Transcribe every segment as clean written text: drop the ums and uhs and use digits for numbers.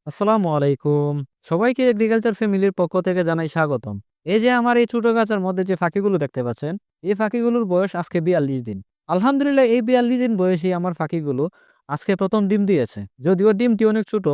আসসালামু আলাইকুম। সবাইকে এগ্রিকালচার ফ্যামিলির পক্ষ থেকে জানাই স্বাগতম। এই যে আমার এই ছোট গাছের মধ্যে যে ফাঁকিগুলো দেখতে পাচ্ছেন, এই ফাঁকিগুলোর বয়স আজকে ৪২ দিন। আলহামদুলিল্লাহ এই ৪২ দিন বয়সী আমার ফাঁকিগুলো আজকে ১ম ডিম দিয়েছে। যদিও ডিমটি অনেক ছোট,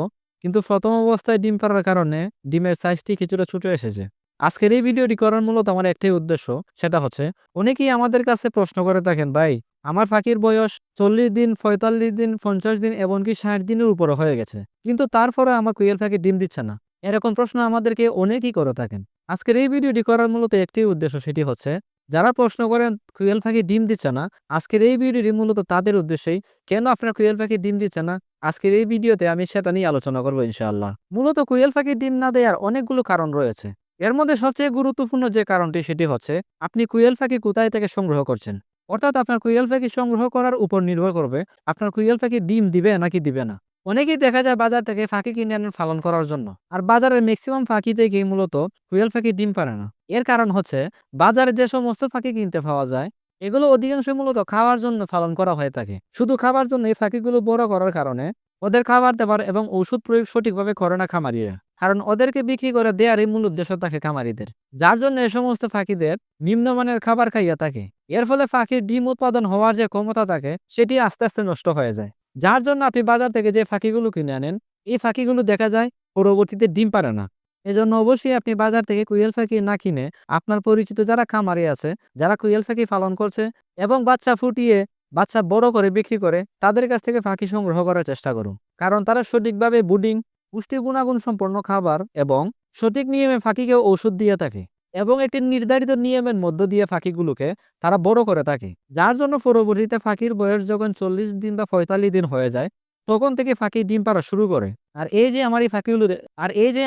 কিন্তু ১ম অবস্থায় ডিম পাড়ার কারণে ডিমের সাইজটি কিছুটা ছোট এসেছে। আজকের এই ভিডিওটি করার মূলত আমার একটাই উদ্দেশ্য, সেটা হচ্ছে অনেকেই আমাদের কাছে প্রশ্ন করে থাকেন, ভাই আমার পাখির বয়স ৪০ দিন, ৪৫ দিন, ৫০ দিন এমনকি ৬০ দিনের উপরে হয়ে গেছে। কিন্তু তারপরে আমার কোয়েল পাখি ডিম দিচ্ছে না। এরকম প্রশ্ন আমাদেরকে অনেকেই করে থাকেন। আজকের এই ভিডিওটি করার মূলত একটাই উদ্দেশ্য, সেটি হচ্ছে যারা প্রশ্ন করেন কোয়েল পাখি ডিম দিচ্ছে না, আজকের এই ভিডিওটি মূলত তাদের উদ্দেশ্যেই। কেন আপনার কোয়েল পাখি ডিম দিচ্ছে না? আজকের এই ভিডিওতে আমি সেটা নিয়ে আলোচনা করব ইনশাআল্লাহ। মূলত কোয়েল পাখি ডিম না দেওয়ার অনেকগুলো কারণ রয়েছে। এর মধ্যে সবচেয়ে গুরুত্বপূর্ণ যে কারণটি সেটি হচ্ছে আপনি কোয়েল পাখি কোথায় থেকে সংগ্রহ করছেন। অর্থাৎ আপনার কোয়েল পাখি সংগ্রহ করার উপর নির্ভর করবে আপনার কোয়েল পাখি ডিম দিবে নাকি দিবে না। অনেকেই দেখা যায় বাজার থেকে পাখি কিনে আনেন পালন করার জন্য। আর বাজারের ম্যাক্সিমাম পাখি থেকেই মূলত কোয়েল পাখি ডিম পারে না। এর কারণ হচ্ছে বাজারে যে সমস্ত পাখি কিনতে পাওয়া যায় এগুলো অধিকাংশ মূলত খাওয়ার জন্য পালন করা হয়ে থাকে। শুধু খাবার জন্য এই পাখিগুলো বড় করার কারণে ওদের খাবার দাবার এবং ঔষধ প্রয়োগ সঠিকভাবে করে না খামারিরা। কারণ ওদেরকে বিক্রি করে দেয়ারই মূল উদ্দেশ্য থাকে খামারিদের। যার জন্য এ সমস্ত পাখিদের নিম্নমানের খাবার খাইয়া থাকে। এর ফলে পাখির ডিম উৎপাদন হওয়ার যে ক্ষমতা থাকে সেটি আস্তে আস্তে নষ্ট হয়ে যায়। যার জন্য আপনি বাজার থেকে যে ফাঁকিগুলো কিনে আনেন, এই ফাঁকিগুলো দেখা যায় পরবর্তীতে ডিম পারে না। এজন্য অবশ্যই আপনি বাজার থেকে কুইল পাখি না কিনে আপনার পরিচিত যারা খামারি আছে, যারা কুইল পাখি পালন করছে এবং বাচ্চা ফুটিয়ে বাচ্চা বড় করে বিক্রি করে তাদের কাছ থেকে পাখি সংগ্রহ করার চেষ্টা করুন। কারণ তারা সঠিকভাবে ব্রুডিং, পুষ্টি গুণাগুণ সম্পন্ন খাবার এবং সঠিক নিয়মে পাখিকে ঔষধ দিয়ে থাকে এবং একটি নির্ধারিত নিয়মের মধ্য দিয়ে পাখিগুলোকে তারা বড় করে থাকে। যার জন্য পরবর্তীতে পাখির বয়স যখন ৪০ দিন বা ৪৫ দিন হয়ে যায়, তখন থেকে পাখি ডিম পাড়া শুরু করে। আর এই যে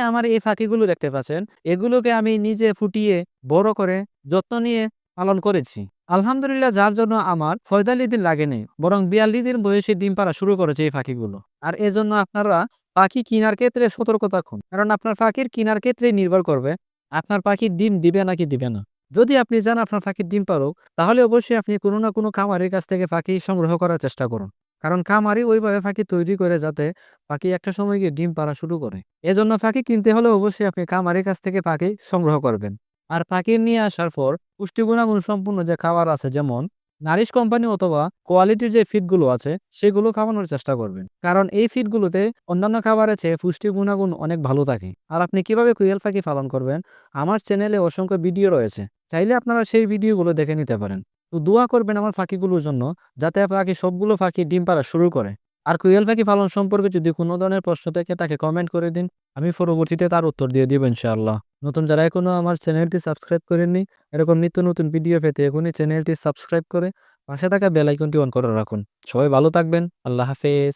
আমার এই পাখিগুলো দেখতে পাচ্ছেন, এগুলোকে আমি নিজে ফুটিয়ে বড় করে যত্ন নিয়ে পালন করেছি। আলহামদুলিল্লাহ, যার জন্য আমার ৪৫ দিন লাগেনি, বরং ৪২ দিন বয়সে ডিম পাড়া শুরু করেছে এই পাখিগুলো। আর এজন্য আপনারা পাখি কিনার ক্ষেত্রে সতর্ক থাকুন। কারণ আপনার পাখির কিনার ক্ষেত্রেই নির্ভর করবে আপনার পাখির ডিম দিবে নাকি দিবে না। যদি আপনি চান আপনার পাখির ডিম পারুক, তাহলে অবশ্যই আপনি কোনো না কোনো খামারের কাছ থেকে পাখি সংগ্রহ করার চেষ্টা করুন। কারণ খামারই ওইভাবে পাখি তৈরি করে যাতে পাখি একটা সময় গিয়ে ডিম পাড়া শুরু করে। এজন্য পাখি কিনতে হলে অবশ্যই আপনি খামারের কাছ থেকে পাখি সংগ্রহ করবেন। আর পাখি নিয়ে আসার পর পুষ্টি গুণাগুণ সম্পূর্ণ যে খাবার আছে, যেমন নারিশ কোম্পানি অথবা কোয়ালিটির যে ফিডগুলো আছে সেগুলো খাওয়ানোর চেষ্টা করবেন। কারণ এই ফিডগুলোতে অন্যান্য খাবারের চেয়ে পুষ্টি গুণাগুণ অনেক ভালো থাকে। আর আপনি কিভাবে কোয়েল পাখি পালন করবেন, আমার চ্যানেলে অসংখ্য ভিডিও রয়েছে, চাইলে আপনারা সেই ভিডিওগুলো দেখে নিতে পারেন। তো দোয়া করবেন আমার পাখিগুলোর জন্য, যাতে পাখি সবগুলো পাখি ডিম পাড়া শুরু করে। আর কোয়েল পাখি পালন সম্পর্কে যদি কোনো ধরনের প্রশ্ন থাকে তাকে কমেন্ট করে দিন, আমি পরবর্তীতে তার উত্তর দিয়ে দিব ইনশাআল্লাহ। নতুন যারা এখনো আমার চ্যানেলটি সাবস্ক্রাইব করেননি, এরকম নিত্য নতুন ভিডিও পেতে এখনই চ্যানেলটি সাবস্ক্রাইব করে পাশে থাকা বেল আইকনটি অন করে রাখুন। সবাই ভালো থাকবেন। আল্লাহ হাফেজ।